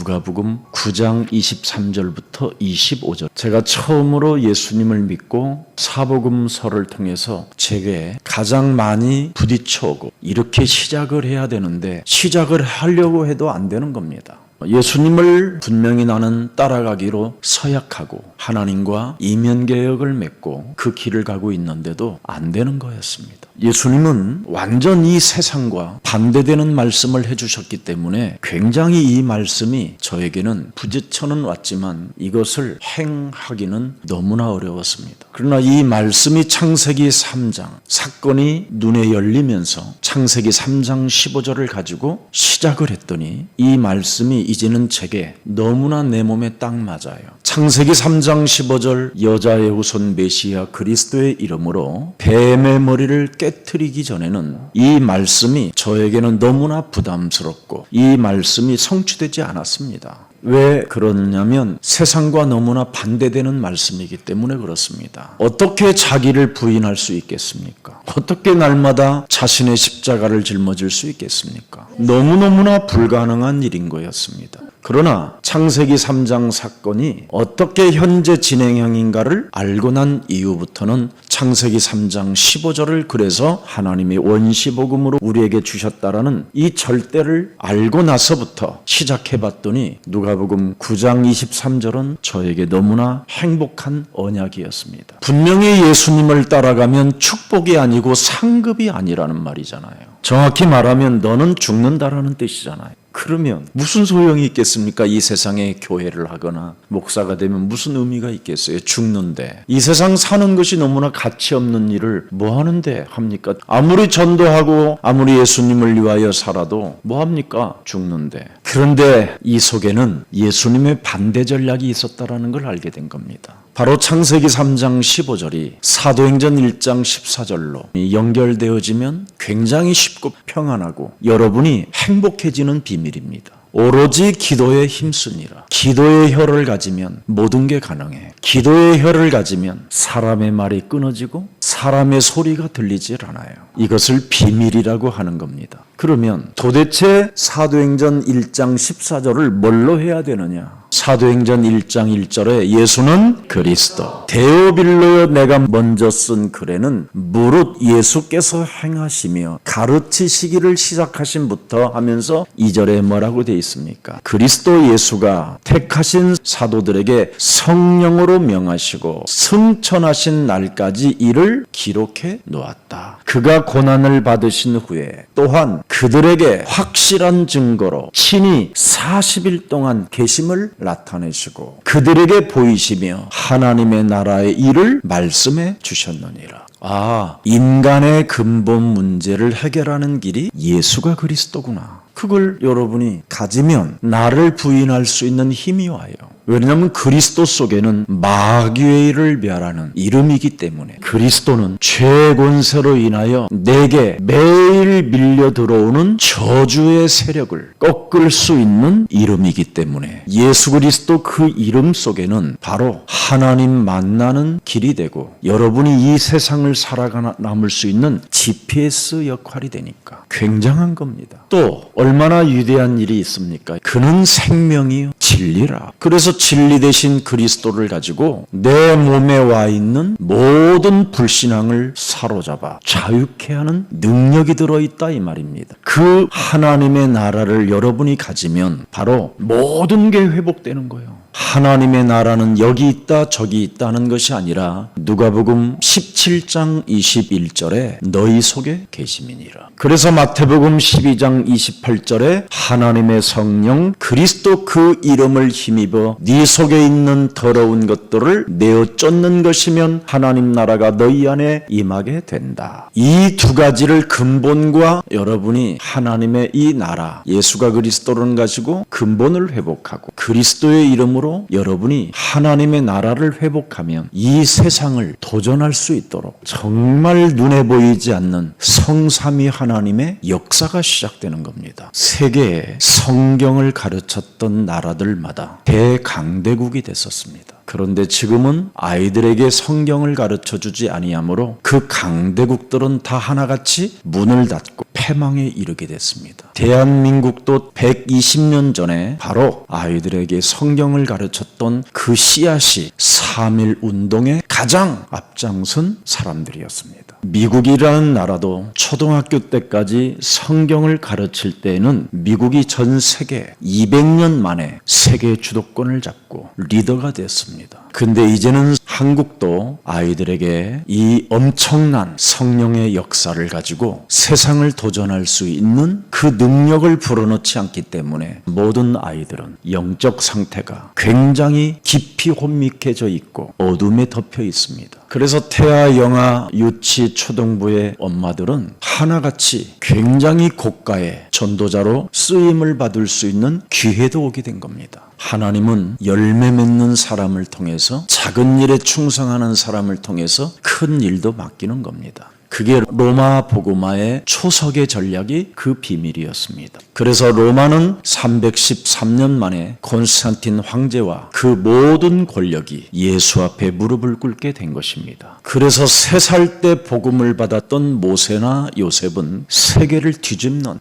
누가복음 9장 23절부터 25절. 제가 처음으로 예수님을 믿고 사복음서를 통해서 제게 가장 많이 부딪혀오고 이렇게 시작을 해야 되는데 시작을 하려고 해도 안 되는 겁니다. 예수님을 분명히 나는 따라가기로 서약하고 하나님과 이면개혁을 맺고 그 길을 가고 있는데도 안 되는 거였습니다. 예수님은 완전 이 세상과 반대되는 말씀을 해주셨기 때문에 굉장히 이 말씀이 저에게는 부딪혀는 왔지만 이것을 행하기는 너무나 어려웠습니다. 그러나 이 말씀이 창세기 3장 사건이 눈에 열리면서 창세기 3장 15절을 가지고 시작을 했더니 이 말씀이 이제는 제게 너무나 내 몸에 딱 맞아요. 창세기 3장 15절 여자의 후손 메시아 그리스도의 이름으로 뱀의 머리를 깨트리기 전에는 이 말씀이 저에게는 너무나 부담스럽고 이 말씀이 성취되지 않았습니다. 왜 그러냐면 세상과 너무나 반대되는 말씀이기 때문에 그렇습니다. 어떻게 자기를 부인할 수 있겠습니까? 어떻게 날마다 자신의 십자가를 짊어질 수 있겠습니까? 너무너무나 불가능한 일인 거였습니다. 그러나 창세기 3장 사건이 어떻게 현재 진행형인가를 알고 난 이후부터는 창세기 3장 15절을 그래서 하나님이 원시복음으로 우리에게 주셨다라는 이 절대를 알고 나서부터 시작해봤더니 누가복음 9장 23절은 저에게 너무나 행복한 언약이었습니다. 분명히 예수님을 따라가면 축복이 아니고 상급이 아니라는 말이잖아요. 정확히 말하면 너는 죽는다라는 뜻이잖아요. 그러면 무슨 소용이 있겠습니까? 이 세상에 교회를 하거나 목사가 되면 무슨 의미가 있겠어요? 죽는데. 이 세상 사는 것이 너무나 가치 없는 일을 뭐 하는데 합니까? 아무리 전도하고 아무리 예수님을 위하여 살아도 뭐 합니까? 죽는데. 그런데 이 속에는 예수님의 반대 전략이 있었다라는 걸 알게 된 겁니다. 바로 창세기 3장 15절이 사도행전 1장 14절로 연결되어지면 굉장히 쉽고 평안하고 여러분이 행복해지는 비밀입니다. 오로지 기도에 힘쓰니라. 기도의 혀를 가지면 모든 게 가능해. 기도의 혀를 가지면 사람의 말이 끊어지고 사람의 소리가 들리질 않아요. 이것을 비밀이라고 하는 겁니다. 그러면 도대체 사도행전 1장 14절을 뭘로 해야 되느냐? 사도행전 1장 1절에 예수는 그리스도 데오빌로 내가 먼저 쓴 글에는 무릇 예수께서 행하시며 가르치시기를 시작하신부터 하면서 2절에 뭐라고 되어 있습니까? 그리스도 예수가 택하신 사도들에게 성령으로 명하시고 승천하신 날까지 이를 기록해 놓았다. 그가 고난을 받으신 후에 또한 그들에게 확실한 증거로 친히 40일 동안 계심을 나타내시고 그들에게 보이시며 하나님의 나라의 일을 말씀해 주셨느니라. 인간의 근본 문제를 해결하는 길이 예수가 그리스도구나. 그걸 여러분이 가지면 나를 부인할 수 있는 힘이 와요. 왜냐하면 그리스도 속에는 마귀를 멸하는 이름이기 때문에 그리스도는 죄의 권세로 인하여 내게 매일 밀려 들어오는 저주의 세력을 꺾을 수 있는 이름이기 때문에 예수 그리스도 그 이름 속에는 바로 하나님 만나는 길이 되고 여러분이 이 세상을 살아가 남을 수 있는 GPS 역할이 되니까 굉장한 겁니다. 또 얼마나 위대한 일이 있습니까? 그는 생명이요 진리라. 그래서 진리 대신 그리스도를 가지고 내 몸에 와 있는 모든 불신앙을 사로잡아 자유케 하는 능력이 들어있다 이 말입니다. 그 하나님의 나라를 여러분이 가지면 바로 모든 게 회복되는 거예요. 하나님의 나라는 여기 있다 저기 있다는 것이 아니라 누가복음 17장 21절에 너희 속에 계심이니라. 그래서 마태복음 12장 28절에 하나님의 성령 그리스도 그 이름을 힘입어 네 속에 있는 더러운 것들을 내어 쫓는 것이면 하나님 나라가 너희 안에 임하게 된다. 이 두 가지를 근본과 여러분이 하나님의 이 나라 예수가 그리스도를 가지고 근본을 회복하고 그리스도의 이름으로 여러분이 하나님의 나라를 회복하면 이 세상을 도전할 수 있도록 정말 눈에 보이지 않는 성삼위 하나님의 역사가 시작되는 겁니다. 세계에 성경을 가르쳤던 나라들마다 대강대국이 됐었습니다. 그런데 지금은 아이들에게 성경을 가르쳐주지 아니하므로 그 강대국들은 다 하나같이 문을 닫고 패망에 이르게 됐습니다. 대한민국도 120년 전에 바로 아이들에게 성경을 가르쳤던 그 씨앗이 3.1 운동의 가장 앞장선 사람들이었습니다. 미국이라는 나라도 초등학교 때까지 성경을 가르칠 때에는 미국이 전 세계 200년 만에 세계 주도권을 잡고 리더가 됐습니다. 근데 이제는 한국도 아이들에게 이 엄청난 성령의 역사를 가지고 세상을 도전할 수 있는 그 능력을 불어넣지 않기 때문에 모든 아이들은 영적 상태가 굉장히 깊이 혼미해져 있고 어둠에 덮여 있습니다. 그래서 태아, 영아, 유치, 초등부의 엄마들은 하나같이 굉장히 고가의 전도자로 쓰임을 받을 수 있는 기회도 오게 된 겁니다. 하나님은 열매 맺는 사람을 통해서 작은 일에 충성하는 사람을 통해서 큰 일도 맡기는 겁니다. 그게 로마 복음화의 초석의 전략이 그 비밀이었습니다. 그래서 로마는 313년 만에 콘스탄틴 황제와 그 모든 권력이 예수 앞에 무릎을 꿇게 된 것입니다. 그래서 3살 때 복음을 받았던 모세나 요셉은 세계를 뒤집는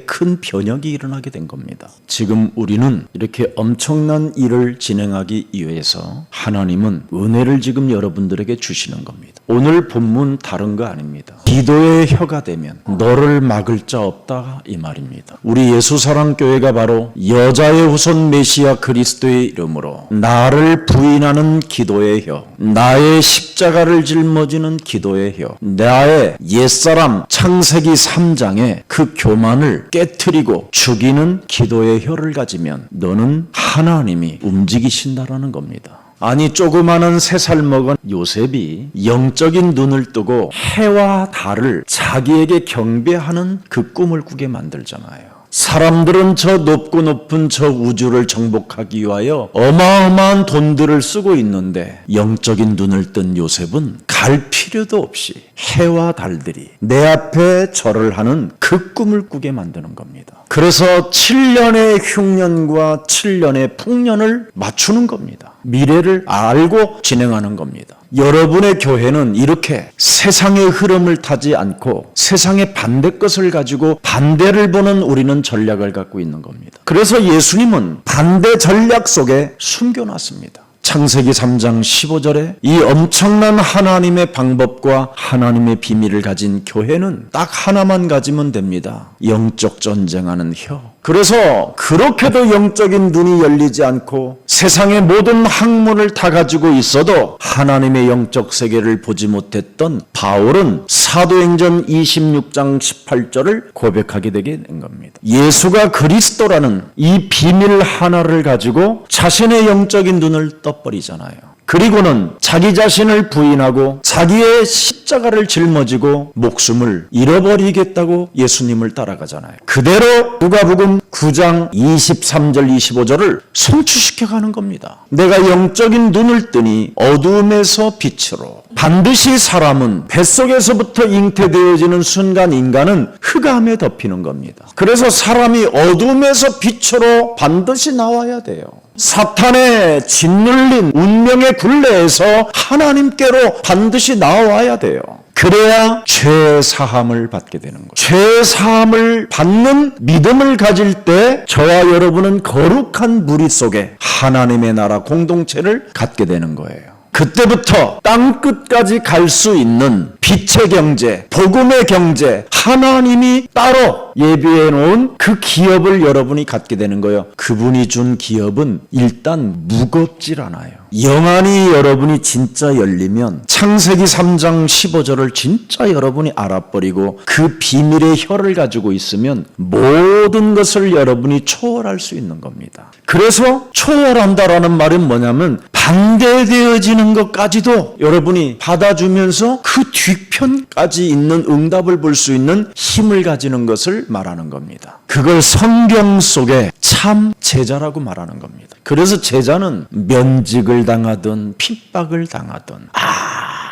큰 변혁이 일어나게 된 겁니다. 지금 우리는 이렇게 엄청난 일을 진행하기 위해서 하나님은 은혜를 지금 여러분들에게 주시는 겁니다. 오늘 본문 다른 거 아닙니다. 기도의 혀가 되면 너를 막을 자 없다 이 말입니다. 우리 예수사랑교회가 바로 여자의 후손 메시아 그리스도의 이름으로 나를 부인하는 기도의 혀, 나의 십자가를 짊어지는 기도의 혀, 나의 옛사람 창세기 3장의 그 교만을 깨트리고 죽이는 기도의 혀를 가지면 너는 하나님이 움직이신다라는 겁니다. 아니 조그마한 3살 먹은 요셉이 영적인 눈을 뜨고 해와 달을 자기에게 경배하는 그 꿈을 꾸게 만들잖아요. 사람들은 저 높고 높은 저 우주를 정복하기 위하여 어마어마한 돈들을 쓰고 있는데 영적인 눈을 뜬 요셉은 갈 필요도 없이 해와 달들이 내 앞에 절을 하는 그 꿈을 꾸게 만드는 겁니다. 그래서 7년의 흉년과 7년의 풍년을 맞추는 겁니다. 미래를 알고 진행하는 겁니다. 여러분의 교회는 이렇게 세상의 흐름을 타지 않고 세상의 반대 것을 가지고 반대를 보는 우리는 전략을 갖고 있는 겁니다. 그래서 예수님은 반대 전략 속에 숨겨놨습니다. 창세기 3장 15절에 이 엄청난 하나님의 방법과 하나님의 비밀을 가진 교회는 딱 하나만 가지면 됩니다. 영적 전쟁하는 혀. 그래서 그렇게도 영적인 눈이 열리지 않고 세상의 모든 학문을 다 가지고 있어도 하나님의 영적 세계를 보지 못했던 바울은 사도행전 26장 18절을 고백하게 되게 된 겁니다. 예수가 그리스도라는 이 비밀 하나를 가지고 자신의 영적인 눈을 떠버리잖아요. 그리고는 자기 자신을 부인하고 자기의 십자가를 짊어지고 목숨을 잃어버리겠다고 예수님을 따라가잖아요. 그대로 누가복음 9장 23절 25절을 성취시켜가는 겁니다. 내가 영적인 눈을 뜨니 어둠에서 빛으로 반드시 사람은 뱃속에서부터 잉태되어지는 순간 인간은 흑암에 덮이는 겁니다. 그래서 사람이 어둠에서 빛으로 반드시 나와야 돼요. 사탄의 짓눌린 운명의 굴레에서 하나님께로 반드시 나와야 돼요. 그래야 죄 사함을 받게 되는 거예요. 죄 사함을 받는 믿음을 가질 때 저와 여러분은 거룩한 무리 속에 하나님의 나라 공동체를 갖게 되는 거예요. 그때부터 땅끝까지 갈 수 있는 빛의 경제, 복음의 경제, 하나님이 따로 예비해 놓은 그 기업을 여러분이 갖게 되는 거예요. 그분이 준 기업은 일단 무겁질 않아요. 영안이 여러분이 진짜 열리면 창세기 3장 15절을 진짜 여러분이 알아버리고 그 비밀의 혀를 가지고 있으면 모든 것을 여러분이 초월할 수 있는 겁니다. 그래서 초월한다라는 말은 뭐냐면 반대되어지는 것까지도 여러분이 받아주면서 그 뒤편까지 있는 응답을 볼 수 있는 힘을 가지는 것을 말하는 겁니다. 그걸 성경 속에 참 제자라고 말하는 겁니다. 그래서 제자는 면직을 당하든 핍박을 당하든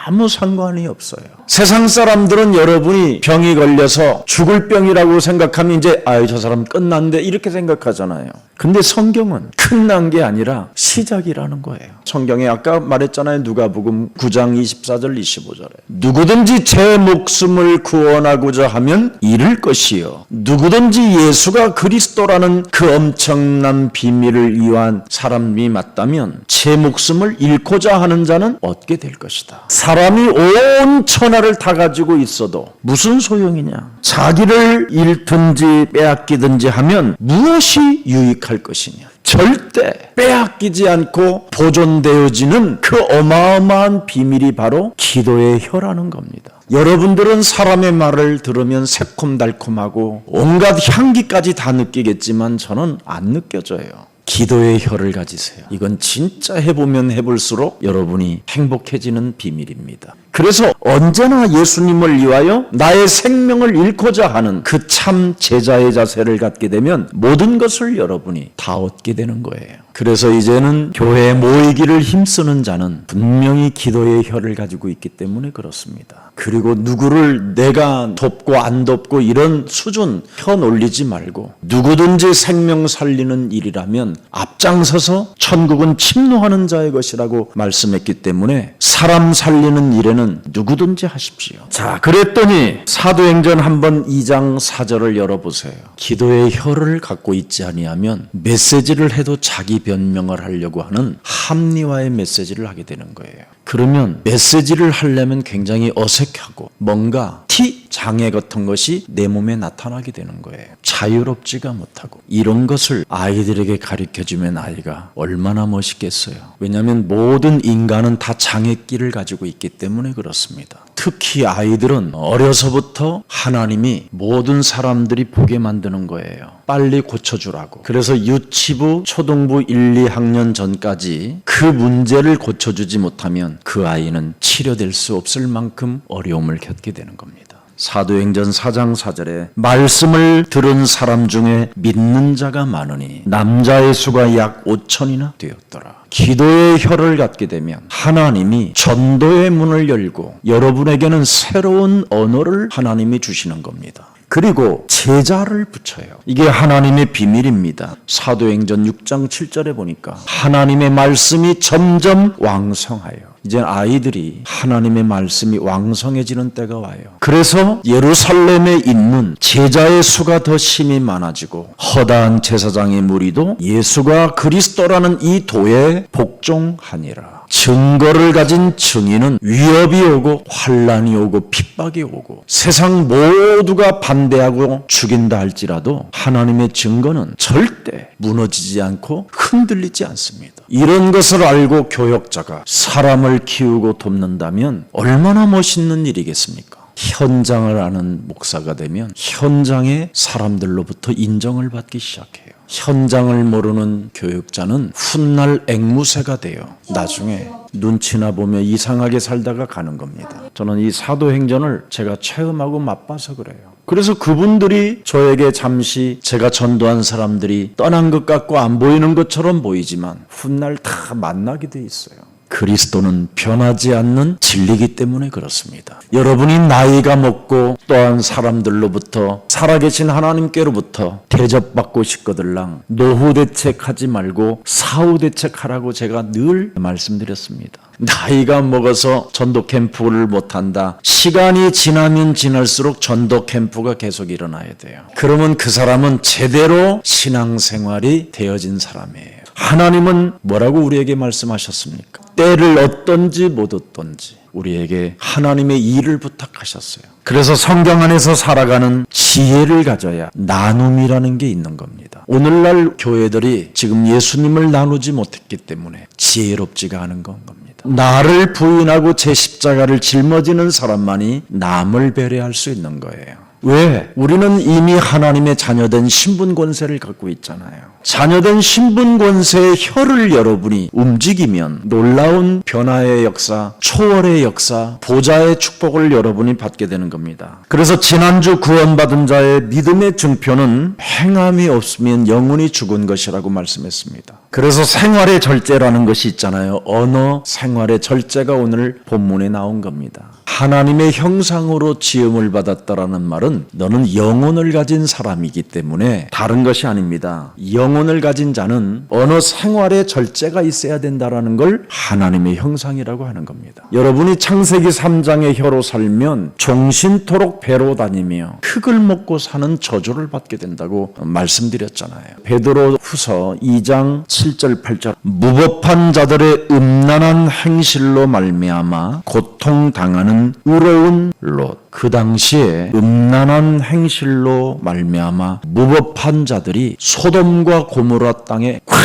아무 상관이 없어요. 세상 사람들은 여러분이 병이 걸려서 죽을 병이라고 생각하면 이제 저 사람 끝난데 이렇게 생각하잖아요. 근데 성경은 끝난 게 아니라 시작이라는 거예요. 성경에 아까 말했잖아요. 누가복음 9장 24절 25절에 누구든지 제 목숨을 구원하고자 하면 잃을 것이요 누구든지 예수가 그리스도라는 그 엄청난 비밀을 위한 사람이 맞다면 제 목숨을 잃고자 하는 자는 얻게 될 것이다. 사람이 온 천하를 다 가지고 있어도 무슨 소용이냐? 자기를 잃든지 빼앗기든지 하면 무엇이 유익할 것이냐? 절대 빼앗기지 않고 보존되어지는 그 어마어마한 비밀이 바로 기도의 혀라는 겁니다. 여러분들은 사람의 말을 들으면 새콤달콤하고 온갖 향기까지 다 느끼겠지만 저는 안 느껴져요. 기도의 혀를 가지세요. 이건 진짜 해보면 해볼수록 여러분이 행복해지는 비밀입니다. 그래서 언제나 예수님을 위하여 나의 생명을 잃고자 하는 그 참 제자의 자세를 갖게 되면 모든 것을 여러분이 다 얻게 되는 거예요. 그래서 이제는 교회에 모이기를 힘쓰는 자는 분명히 기도의 혀를 가지고 있기 때문에 그렇습니다. 그리고 누구를 내가 돕고 안 돕고 이런 수준 혀 놀리지 말고 누구든지 생명 살리는 일이라면 앞장서서 천국은 침노하는 자의 것이라고 말씀했기 때문에 사람 살리는 일에는 누구든지 하십시오. 자, 그랬더니 사도행전 한번 2장 4절을 열어보세요. 기도의 혀를 갖고 있지 아니하면 메시지를 해도 자기 변명을 하려고 하는 합리화의 메시지를 하게 되는 거예요. 그러면 메시지를 하려면 굉장히 어색하고 뭔가 장애 같은 것이 내 몸에 나타나게 되는 거예요. 자유롭지가 못하고 이런 것을 아이들에게 가르쳐주면 아이가 얼마나 멋있겠어요. 왜냐하면 모든 인간은 다 장애끼를 가지고 있기 때문에 그렇습니다. 특히 아이들은 어려서부터 하나님이 모든 사람들이 보게 만드는 거예요. 빨리 고쳐주라고. 그래서 유치부, 초등부 1, 2학년 전까지 그 문제를 고쳐주지 못하면 그 아이는 치료될 수 없을 만큼 어려움을 겪게 되는 겁니다. 사도행전 4장 4절에 말씀을 들은 사람 중에 믿는 자가 많으니 남자의 수가 약 5천이나 되었더라. 기도의 혀를 갖게 되면 하나님이 전도의 문을 열고 여러분에게는 새로운 언어를 하나님이 주시는 겁니다. 그리고 제자를 붙여요. 이게 하나님의 비밀입니다. 사도행전 6장 7절에 보니까 하나님의 말씀이 점점 왕성하여 이제 아이들이 하나님의 말씀이 왕성해지는 때가 와요. 그래서 예루살렘에 있는 제자의 수가 더 심히 많아지고 허다한 제사장의 무리도 예수가 그리스도라는 이 도에 복종하니라. 증거를 가진 증인은 위협이 오고 환란이 오고 핍박이 오고 세상 모두가 반대하고 죽인다 할지라도 하나님의 증거는 절대 무너지지 않고 흔들리지 않습니다. 이런 것을 알고 교역자가 사람을 키우고 돕는다면 얼마나 멋있는 일이겠습니까? 현장을 아는 목사가 되면 현장의 사람들로부터 인정을 받기 시작해요. 현장을 모르는 교육자는 훗날 앵무새가 돼요. 나중에 눈치나 보며 이상하게 살다가 가는 겁니다. 저는 이 사도행전을 제가 체험하고 맛봐서 그래요. 그래서 그분들이 저에게 잠시 제가 전도한 사람들이 떠난 것 같고 안 보이는 것처럼 보이지만 훗날 다 만나게 돼 있어요. 그리스도는 변하지 않는 진리이기 때문에 그렇습니다. 여러분이 나이가 먹고 또한 사람들로부터 살아계신 하나님께로부터 대접받고 싶거들랑 노후 대책하지 말고 사후 대책하라고 제가 늘 말씀드렸습니다. 나이가 먹어서 전도 캠프를 못한다. 시간이 지나면 지날수록 전도 캠프가 계속 일어나야 돼요. 그러면 그 사람은 제대로 신앙생활이 되어진 사람이에요. 하나님은 뭐라고 우리에게 말씀하셨습니까? 때를 얻든지 못 얻든지 우리에게 하나님의 일을 부탁하셨어요. 그래서 성경 안에서 살아가는 지혜를 가져야 나눔이라는 게 있는 겁니다. 오늘날 교회들이 지금 예수님을 나누지 못했기 때문에 지혜롭지가 않은 건 겁니다. 나를 부인하고 제 십자가를 짊어지는 사람만이 남을 배려할 수 있는 거예요. 왜? 우리는 이미 하나님의 자녀된 신분 권세를 갖고 있잖아요. 자녀된 신분 권세의 혀를 여러분이 움직이면 놀라운 변화의 역사, 초월의 역사, 보좌의 축복을 여러분이 받게 되는 겁니다. 그래서 지난주 구원받은 자의 믿음의 증표는 행함이 없으면 영혼이 죽은 것이라고 말씀했습니다. 그래서 생활의 절제라는 것이 있잖아요. 언어 생활의 절제가 오늘 본문에 나온 겁니다. 하나님의 형상으로 지음을 받았다라는 말은 너는 영혼을 가진 사람이기 때문에 다른 것이 아닙니다. 영혼을 가진 자는 언어 생활의 절제가 있어야 된다라는 걸 하나님의 형상이라고 하는 겁니다. 여러분이 창세기 3장의 혀로 살면 종신토록 배로 다니며 흙을 먹고 사는 저주를 받게 된다고 말씀드렸잖아요. 베드로 후서 2장 7절 8절 무법한 자들의 음란한 행실로 말미암아 고통당하는 의로운 롯. 그 당시에 음란한 행실로 말미암아 무법한 자들이 소돔과 고모라 땅에 꽉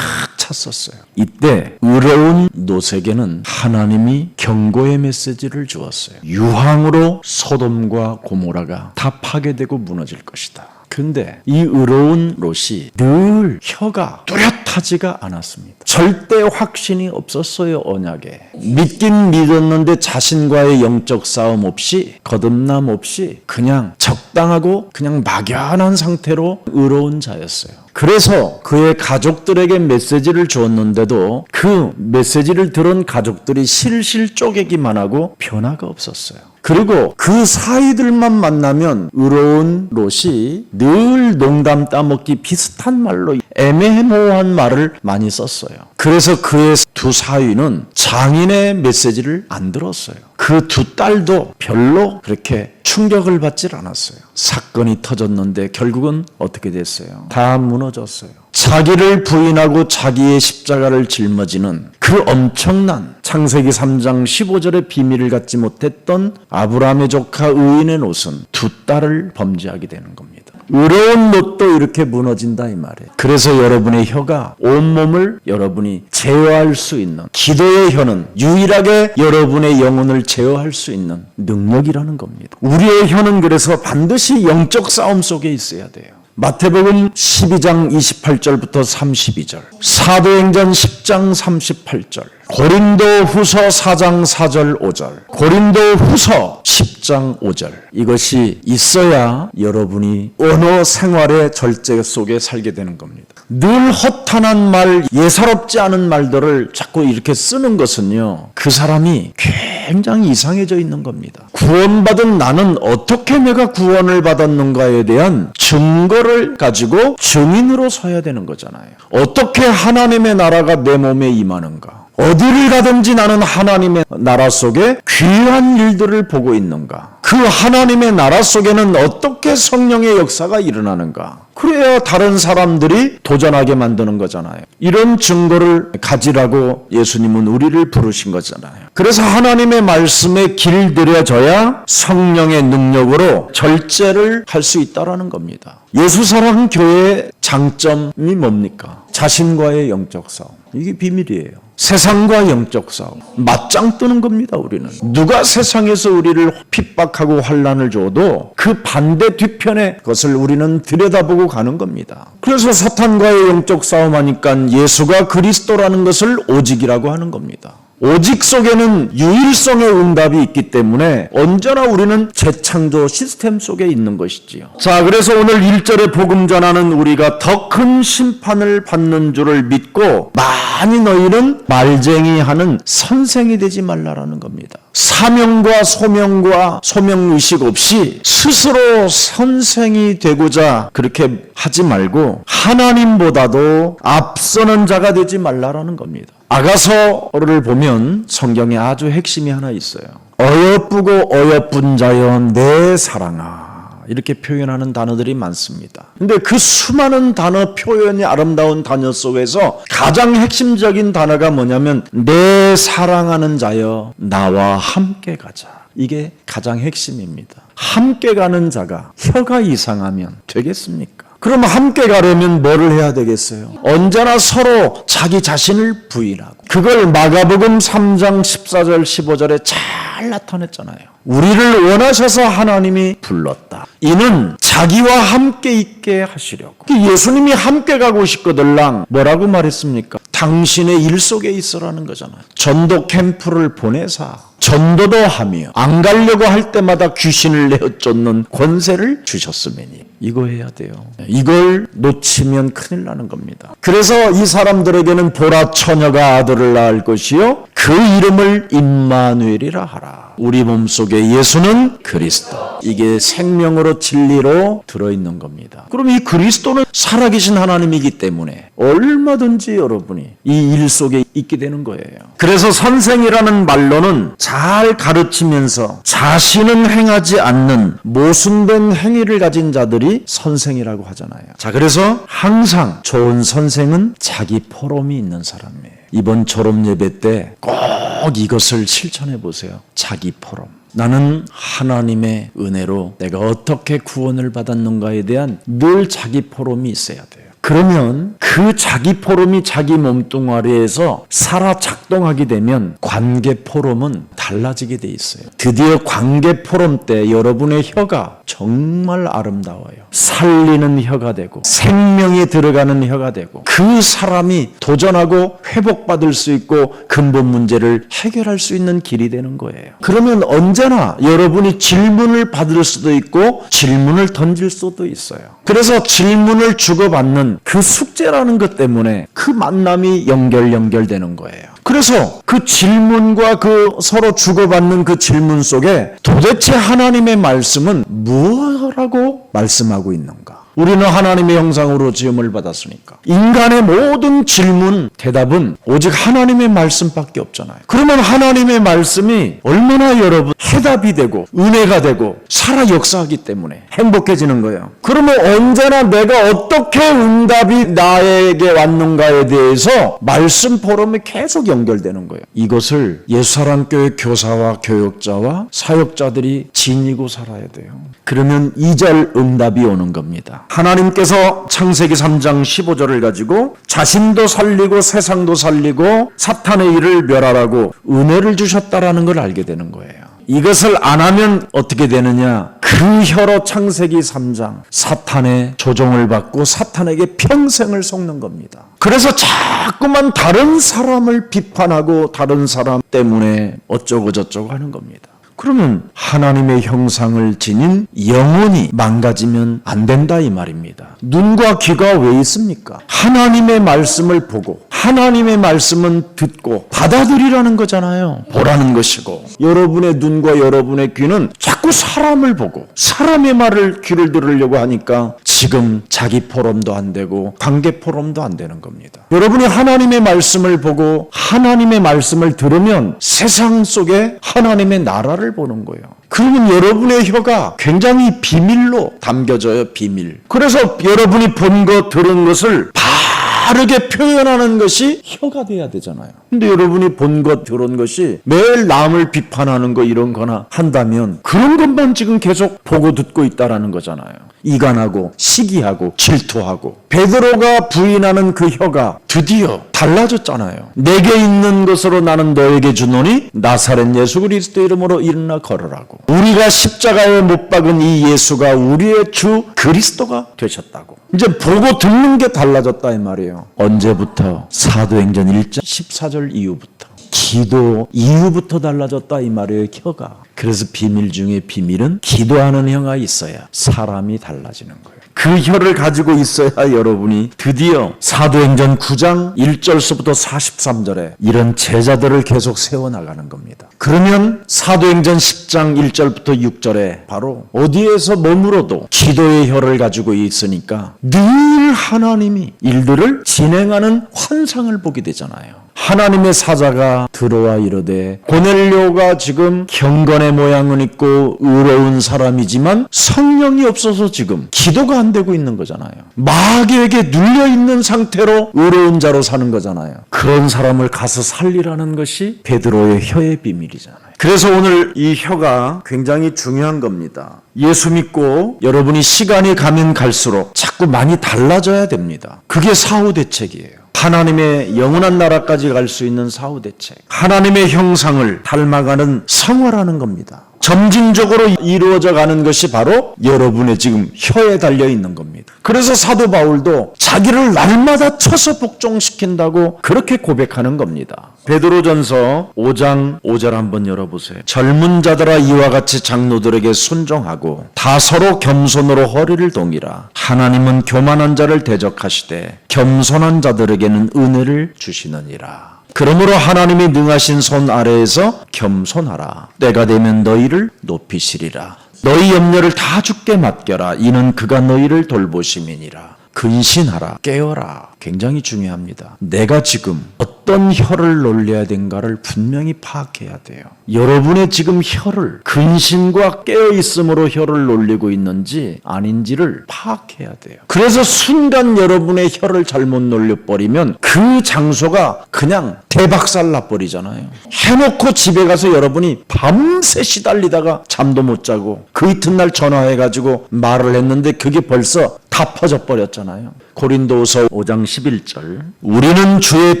찼었어요. 이때 의로운 롯에게는 하나님이 경고의 메시지를 주었어요. 유황으로 소돔과 고모라가 다 파괴되고 무너질 것이다. 근데 이 의로운 롯이 늘 혀가 뚜렷하지가 않았습니다. 절대 확신이 없었어요. 언약에. 믿긴 믿었는데 자신과의 영적 싸움 없이 거듭남 없이 그냥 적당하고 그냥 막연한 상태로 의로운 자였어요. 그래서 그의 가족들에게 메시지를 주었는데도 그 메시지를 들은 가족들이 실실 쪼개기만 하고 변화가 없었어요. 그리고 그 사이들만 만나면 의로운 롯이 늘 농담 따먹기 비슷한 말로 애매모호한 말을 많이 썼어요. 그래서 그의 두 사위는 장인의 메시지를 안 들었어요. 그 두 딸도 별로 그렇게 충격을 받질 않았어요. 사건이 터졌는데 결국은 어떻게 됐어요? 다 무너졌어요. 자기를 부인하고 자기의 십자가를 짊어지는 그 엄청난 창세기 3장 15절의 비밀을 갖지 못했던 아브라함의 조카 의인의 롯은 두 딸을 범죄하게 되는 겁니다. 의로운 롯도 이렇게 무너진다 이 말이에요. 그래서 여러분의 혀가 온몸을 여러분이 제어할 수 있는, 기도의 혀는 유일하게 여러분의 영혼을 제어할 수 있는 능력이라는 겁니다. 우리의 혀는 그래서 반드시 영적 싸움 속에 있어야 돼요. 마태복음 12장 28절부터 32절, 사도행전 10장 38절, 고린도 후서 4장 4절 5절, 고린도 후서 10장 5절. 이것이 있어야 여러분이 언어 생활의 절제 속에 살게 되는 겁니다. 늘 허탄한 말, 예사롭지 않은 말들을 자꾸 이렇게 쓰는 것은요, 그 사람이 굉장히 이상해져 있는 겁니다. 구원받은 나는 어떻게 내가 구원을 받았는가에 대한 증거를 가지고 증인으로 서야 되는 거잖아요. 어떻게 하나님의 나라가 내 몸에 임하는가? 어디를 가든지 나는 하나님의 나라 속에 귀한 일들을 보고 있는가? 그 하나님의 나라 속에는 어떻게 성령의 역사가 일어나는가? 그래야 다른 사람들이 도전하게 만드는 거잖아요. 이런 증거를 가지라고 예수님은 우리를 부르신 거잖아요. 그래서 하나님의 말씀에 길들여져야 성령의 능력으로 절제를 할 수 있다는 겁니다. 예수사랑 교회의 장점이 뭡니까? 자신과의 영적 싸움. 이게 비밀이에요. 세상과 영적 싸움. 맞짱 뜨는 겁니다, 우리는. 누가 세상에서 우리를 핍박하고 환난을 줘도 그 반대 뒤편의 것을 우리는 들여다보고 가는 겁니다. 그래서 사탄과의 영적 싸움 하니까 예수가 그리스도라는 것을 오직이라고 하는 겁니다. 오직 속에는 유일성의 응답이 있기 때문에 언제나 우리는 재창조 시스템 속에 있는 것이지요. 자, 그래서 오늘 1절에 복음 전하는 우리가 더 큰 심판을 받는 줄을 믿고 많이 너희는 말쟁이하는 선생이 되지 말라라는 겁니다. 사명과 소명의식 없이 스스로 선생이 되고자 그렇게 하지 말고 하나님보다도 앞서는 자가 되지 말라라는 겁니다. 아가서를 보면 성경에 아주 핵심이 하나 있어요. 어여쁘고 어여쁜 자여 내 사랑아, 이렇게 표현하는 단어들이 많습니다. 근데 그 수많은 단어 표현이 아름다운 단어 속에서 가장 핵심적인 단어가 뭐냐면 내 사랑하는 자여 나와 함께 가자. 이게 가장 핵심입니다. 함께 가는 자가 혀가 이상하면 되겠습니까? 그럼 함께 가려면 뭐를 해야 되겠어요? 언제나 서로 자기 자신을 부인하고, 그걸 마가복음 3장 14절 15절에 잘 나타냈잖아요. 우리를 원하셔서 하나님이 불렀다. 이는 자기와 함께 있게 하시려고. 예수님이 함께 가고 싶거들랑 뭐라고 말했습니까? 당신의 일 속에 있으라는 거잖아요. 전도 캠프를 보내사 전도도 하며 안 가려고 할 때마다 귀신을 내어쫓는 권세를 주셨으니 이거 해야 돼요. 이걸 놓치면 큰일 나는 겁니다. 그래서 이 사람들에게는 보라 처녀가 아들을 낳을 것이요 그 이름을 임마누엘이라 하라. 우리 몸속에 예수는 그리스도. 이게 생명으로 진리로 들어있는 겁니다. 그럼 이 그리스도는 살아계신 하나님이기 때문에 얼마든지 여러분이 이 일 속에 있게 되는 거예요. 그래서 선생이라는 말로는 잘 가르치면서 자신은 행하지 않는 모순된 행위를 가진 자들이 선생이라고 하잖아요. 자, 그래서 항상 좋은 선생은 자기 포럼이 있는 사람이에요. 이번 졸업 예배 때 꼭 이것을 실천해 보세요. 자기 포럼. 나는 하나님의 은혜로 내가 어떻게 구원을 받았는가에 대한 늘 자기 포럼이 있어야 돼요. 그러면 그 자기 포럼이 자기 몸뚱아리에서 살아 작동하게 되면 관계 포럼은 달라지게 돼 있어요. 드디어 관계 포럼 때 여러분의 혀가 정말 아름다워요. 살리는 혀가 되고 생명이 들어가는 혀가 되고 그 사람이 도전하고 회복받을 수 있고 근본 문제를 해결할 수 있는 길이 되는 거예요. 그러면 언제나 여러분이 질문을 받을 수도 있고 질문을 던질 수도 있어요. 그래서 질문을 주고받는 그 숙제라는 것 때문에 그 만남이 연결되는 거예요. 그래서 그 질문과 그 서로 주고받는 그 질문 속에 도대체 하나님의 말씀은 무엇이라고 말씀하고 있는가? 우리는 하나님의 형상으로 지음을 받았으니까 인간의 모든 질문, 대답은 오직 하나님의 말씀밖에 없잖아요. 그러면 하나님의 말씀이 얼마나 여러분 해답이 되고 은혜가 되고 살아 역사하기 때문에 행복해지는 거예요. 그러면 언제나 내가 어떻게 응답이 나에게 왔는가에 대해서 말씀 포럼이 계속 연결되는 거예요. 이것을 예수사랑교회 교사와 교역자와 사역자들이 지니고 살아야 돼요. 그러면 2절 응답이 오는 겁니다. 하나님께서 창세기 3장 15절을 가지고 자신도 살리고 세상도 살리고 사탄의 일을 멸하라고 은혜를 주셨다라는 걸 알게 되는 거예요. 이것을 안 하면 어떻게 되느냐? 그 혀로 창세기 3장 사탄의 조종을 받고 사탄에게 평생을 속는 겁니다. 그래서 자꾸만 다른 사람을 비판하고 다른 사람 때문에 어쩌고 저쩌고 하는 겁니다. 그러면 하나님의 형상을 지닌 영혼이 망가지면 안 된다 이 말입니다. 눈과 귀가 왜 있습니까? 하나님의 말씀을 보고 하나님의 말씀은 듣고 받아들이라는 거잖아요. 보라는 것이고 여러분의 눈과 여러분의 귀는 자꾸 사람을 보고 사람의 말을 귀를 들으려고 하니까 지금 자기 포럼도 안 되고 관계 포럼도 안 되는 겁니다. 여러분이 하나님의 말씀을 보고 하나님의 말씀을 들으면 세상 속에 하나님의 나라를 보는 거예요. 그러면 여러분의 혀가 굉장히 비밀로 담겨져요. 비밀. 그래서 여러분이 본 것 들은 것을 바르게 표현하는 것이 혀가 돼야 되잖아요. 근데 여러분이 본 것 들은 것이 매일 남을 비판하는 거 이런 거나 한다면 그런 것만 지금 계속 보고 듣고 있다라는 거잖아요. 이간하고 시기하고 질투하고 베드로가 부인하는 그 혀가 드디어 달라졌잖아요. 내게 있는 것으로 나는 너에게 주노니 나사렛 예수 그리스도 이름으로 일어나 걸으라고. 우리가 십자가에 못 박은 이 예수가 우리의 주 그리스도가 되셨다고. 이제 보고 듣는 게 달라졌다 이 말이에요. 언제부터? 사도행전 1장 14절 이후부터. 기도 이후부터 달라졌다 이 말이에요. 혀가. 그래서 비밀 중에 비밀은 기도하는 혀가 있어야 사람이 달라지는 거예요. 그 혀를 가지고 있어야 여러분이 드디어 사도행전 9장 1절서부터 43절에 이런 제자들을 계속 세워나가는 겁니다. 그러면 사도행전 10장 1절부터 6절에 바로 어디에서 머물어도 기도의 혀를 가지고 있으니까 늘 하나님이 일들을 진행하는 환상을 보게 되잖아요. 하나님의 사자가 들어와 이르되 고넬료가 지금 경건의 모양은 있고 의로운 사람이지만 성령이 없어서 지금 기도가 안 되고 있는 거잖아요. 마귀에게 눌려있는 상태로 의로운 자로 사는 거잖아요. 그런 사람을 가서 살리라는 것이 베드로의 혀의 비밀이잖아요. 그래서 오늘 이 혀가 굉장히 중요한 겁니다. 예수 믿고 여러분이 시간이 가면 갈수록 자꾸 많이 달라져야 됩니다. 그게 사후대책이에요. 하나님의 영원한 나라까지 갈 수 있는 사후대책. 하나님의 형상을 닮아가는 성화라는 겁니다. 점진적으로 이루어져 가는 것이 바로 여러분의 지금 혀에 달려 있는 겁니다. 그래서 사도 바울도 자기를 날마다 쳐서 복종시킨다고 그렇게 고백하는 겁니다. 베드로전서 5장 5절 한번 열어보세요. 젊은 자들아 이와 같이 장로들에게 순종하고 다 서로 겸손으로 허리를 동이라. 하나님은 교만한 자를 대적하시되 겸손한 자들에게는 은혜를 주시느니라. 그러므로 하나님이 능하신 손 아래에서 겸손하라. 때가 되면 너희를 높이시리라. 너희 염려를 다 주께 맡겨라. 이는 그가 너희를 돌보심이니라. 근신하라. 깨어라. 굉장히 중요합니다. 내가 지금 어떤 혀를 놀려야 된가를 분명히 파악해야 돼요. 여러분의 지금 혀를 근신과 깨어있음으로 혀를 놀리고 있는지 아닌지를 파악해야 돼요. 그래서 순간 여러분의 혀를 잘못 놀려버리면 그 장소가 그냥 대박살 나버리잖아요. 해놓고 집에 가서 여러분이 밤새 시달리다가 잠도 못 자고 그 이튿날 전화해가지고 말을 했는데 그게 벌써 다 퍼져버렸잖아요. 고린도후서 5장 11절 우리는 주의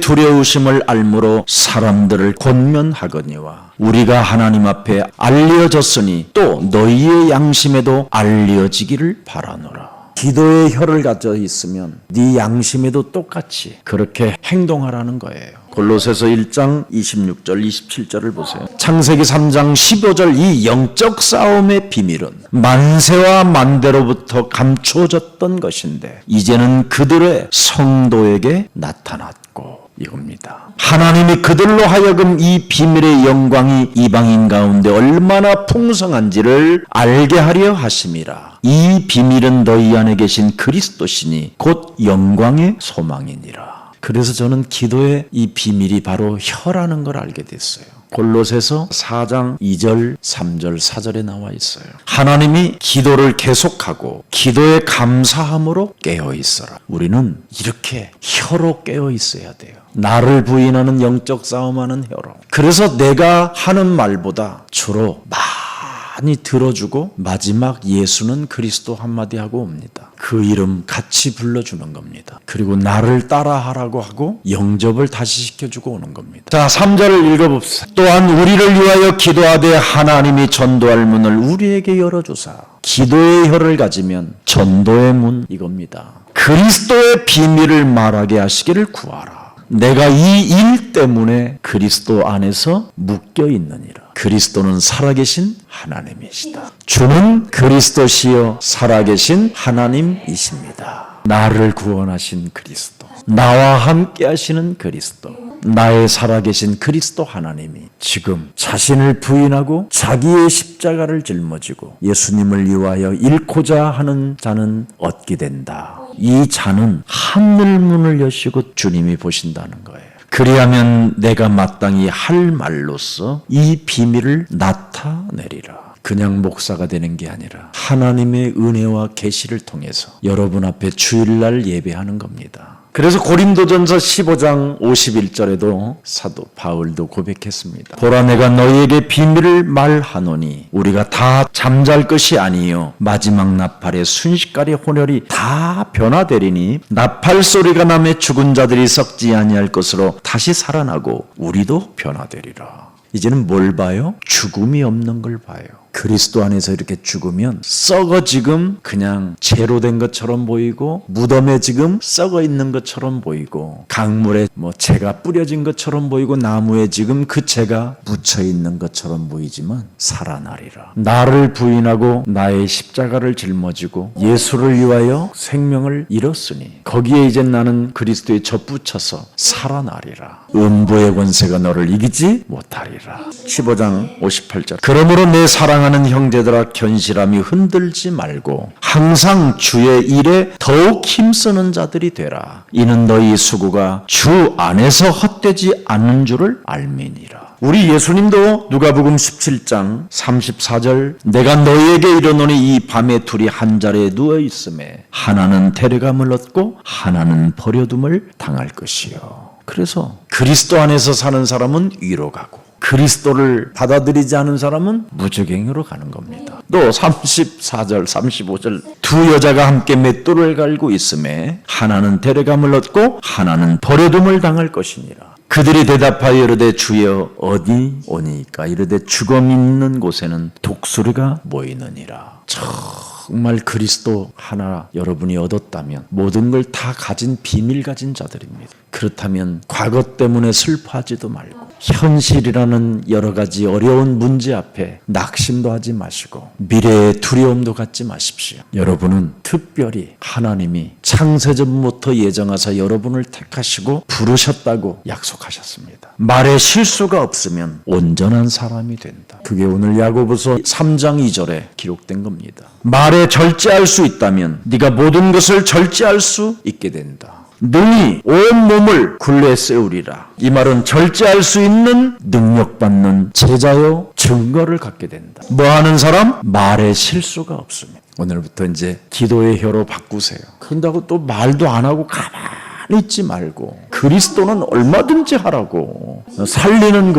두려우심을 알므로 사람들을 권면하거니와 우리가 하나님 앞에 알려졌으니 또 너희의 양심에도 알려지기를 바라노라. 기도의 혀를 가져 있으면 네 양심에도 똑같이 그렇게 행동하라는 거예요. 골로새서 1장 26절 27절을 보세요. 창세기 3장 15절 이 영적 싸움의 비밀은 만세와 만대로부터 감추어졌던 것인데 이제는 그들의 성도에게 나타났고 이겁니다. 하나님이 그들로 하여금 이 비밀의 영광이 이방인 가운데 얼마나 풍성한지를 알게 하려 하심이라. 이 비밀은 너희 안에 계신 그리스도시니 곧 영광의 소망이니라. 그래서 저는 기도의 이 비밀이 바로 혀라는 걸 알게 됐어요. 골로새서 4장 2절, 3절, 4절에 나와 있어요. 하나님이 기도를 계속하고 기도에 감사함으로 깨어 있어라. 우리는 이렇게 혀로 깨어 있어야 돼요. 나를 부인하는 영적 싸움하는 혀로. 그래서 내가 하는 말보다 주로 많이 들어주고 마지막 예수는 그리스도 한마디 하고 옵니다. 그 이름 같이 불러주는 겁니다. 그리고 나를 따라하라고 하고 영접을 다시 시켜주고 오는 겁니다. 자, 3절을 읽어봅시다. 또한 우리를 위하여 기도하되 하나님이 전도할 문을 우리에게 열어주사. 기도의 혀를 가지면 전도의 문 이겁니다. 그리스도의 비밀을 말하게 하시기를 구하라. 내가 이 일 때문에 그리스도 안에서 묶여 있느니라. 그리스도는 살아계신 하나님이시다. 주는 그리스도시여 살아계신 하나님이십니다. 나를 구원하신 그리스도, 나와 함께 하시는 그리스도, 나의 살아계신 그리스도 하나님이 지금 자신을 부인하고 자기의 십자가를 짊어지고 예수님을 위하여 잃고자 하는 자는 얻게 된다. 이 자는 하늘 문을 여시고 주님이 보신다는 거예요. 그리하면 내가 마땅히 할 말로써 이 비밀을 나타내리라. 그냥 목사가 되는 게 아니라 하나님의 은혜와 계시를 통해서 여러분 앞에 주일날 예배하는 겁니다. 그래서 고린도전서 15장 51절에도 사도 바울도 고백했습니다. 보라 내가 너희에게 비밀을 말하노니 우리가 다 잠잘 것이 아니요 마지막 나팔의 순식간에 혼혈이 다 변화되리니 나팔 소리가 나매 죽은 자들이 썩지 아니할 것으로 다시 살아나고 우리도 변화되리라. 이제는 뭘 봐요? 죽음이 없는 걸 봐요. 그리스도 안에서 이렇게 죽으면 썩어 지금 그냥 재로 된 것처럼 보이고 무덤에 지금 썩어 있는 것처럼 보이고 강물에 재가 뿌려진 것처럼 보이고 나무에 지금 그 재가 묻혀 있는 것처럼 보이지만 살아나리라. 나를 부인하고 나의 십자가를 짊어지고 예수를 위하여 생명을 잃었으니 거기에 이제 나는 그리스도에 덧붙여서 살아나리라. 음부의 권세가 너를 이기지 못하리라. 15장 58절 그러므로 내 사랑하는 형제들아 견실함이 흔들지 말고 항상 주의 일에 더욱 힘쓰는 자들이 되라. 이는 너희 수고가 주 안에서 헛되지 않는 줄을 알미니라. 우리 예수님도 누가복음 17장 34절 내가 너희에게 이르노니 이 밤에 둘이 한 자리에 누워 있음에 하나는 데려감을 얻고 하나는 버려둠을 당할 것이요. 그래서 그리스도 안에서 사는 사람은 위로 가고 그리스도를 받아들이지 않은 사람은 무저갱으로 가는 겁니다. 또 34절 35절 두 여자가 함께 맷돌을 갈고 있음에 하나는 데려감을 얻고 하나는 버려둠을 당할 것이니라. 그들이 대답하여 이르되 주여 어디 오니까 이르되 죽음 있는 곳에는 독수리가 모이느니라. 정말 그리스도 하나 여러분이 얻었다면 모든 걸 다 가진 비밀 가진 자들입니다. 그렇다면 과거 때문에 슬퍼하지도 말고 현실이라는 여러 가지 어려운 문제 앞에 낙심도 하지 마시고 미래의 두려움도 갖지 마십시오. 여러분은 특별히 하나님이 창세전부터 예정하사 여러분을 택하시고 부르셨다고 약속하셨습니다. 말에 실수가 없으면 온전한 사람이 된다. 그게 오늘 야고보서 3장 2절에 기록된 겁니다. 말에 절제할 수 있다면 네가 모든 것을 절제할 수 있게 된다. 능히 온 몸을 굴레 세우리라. 이 말은 절제할 수 있는 능력받는 제자요 증거를 갖게 된다. 뭐 하는 사람? 말에 실수가 없습니다. 오늘부터 이제 기도의 혀로 바꾸세요. 그런다고 또 말도 안 하고 가만히 있지 말고 그리스도는 얼마든지 하라고. 살리는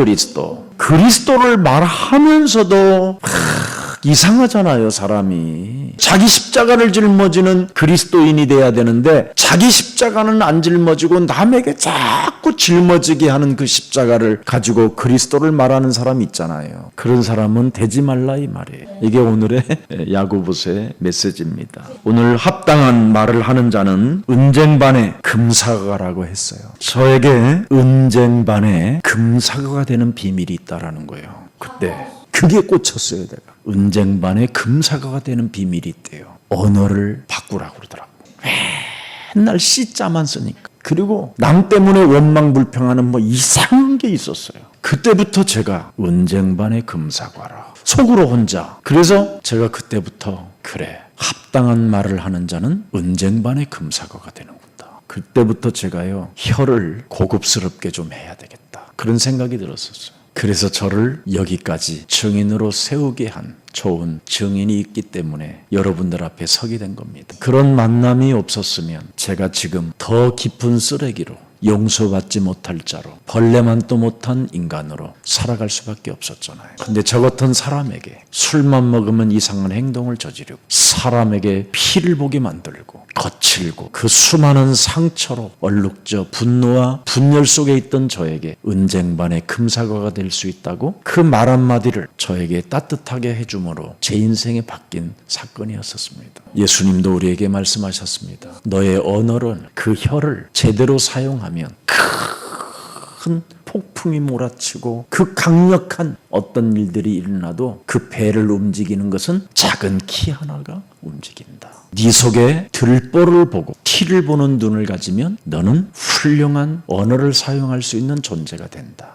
그리스도를 말하면서도 이상하잖아요, 사람이. 자기 십자가를 짊어지는 그리스도인이 돼야 되는데 자기 십자가는 안 짊어지고 남에게 자꾸 짊어지게 하는 그 십자가를 가지고 그리스도를 말하는 사람이 있잖아요. 그런 사람은 되지 말라 이 말이에요. 이게 오늘의 야고보서의 메시지입니다. 오늘 합당한 말을 하는 자는 은쟁반의 금사과라고 했어요. 저에게 은쟁반의 금사과가 되는 비밀이 있다라는 거예요. 그때 그게 꽂혔어요, 내가. 은쟁반의 금사과가 되는 비밀이 있대요. 언어를 바꾸라고 그러더라고. 맨날 씨자만 쓰니까. 그리고 남 때문에 원망불평하는 뭐 이상한 게 있었어요. 그때부터 제가 은쟁반의 금사과라. 속으로 혼자. 그래서 제가 그때부터 그래. 합당한 말을 하는 자는 은쟁반의 금사과가 되는구나. 그때부터 제가요. 혀를 고급스럽게 좀 해야 되겠다. 그런 생각이 들었었어요. 그래서 저를 여기까지 증인으로 세우게 한 좋은 증인이 있기 때문에 여러분들 앞에 서게 된 겁니다. 그런 만남이 없었으면 제가 지금 더 깊은 쓰레기로 용서받지 못할 자로 벌레만도 못한 인간으로 살아갈 수밖에 없었잖아요. 근데 저 같은 사람에게 술만 먹으면 이상한 행동을 저지르고 사람에게 피를 보게 만들고 거칠고 그 수많은 상처로 얼룩져 분노와 분열 속에 있던 저에게 은쟁반의 금사과가 될 수 있다고 그 말 한마디를 저에게 따뜻하게 해줌으로 제 인생에 바뀐 사건이었었습니다. 예수님도 우리에게 말씀하셨습니다. 너의 언어는 그 혀를 제대로 사용하면 큰 폭풍이 몰아치고 그 강력한 어떤 일들이 일어나도 그 배를 움직이는 것은 작은 키 하나가 움직인다. 네 속에 들보를 보고 티를 보는 눈을 가지면 너는 훌륭한 언어를 사용할 수 있는 존재가 된다.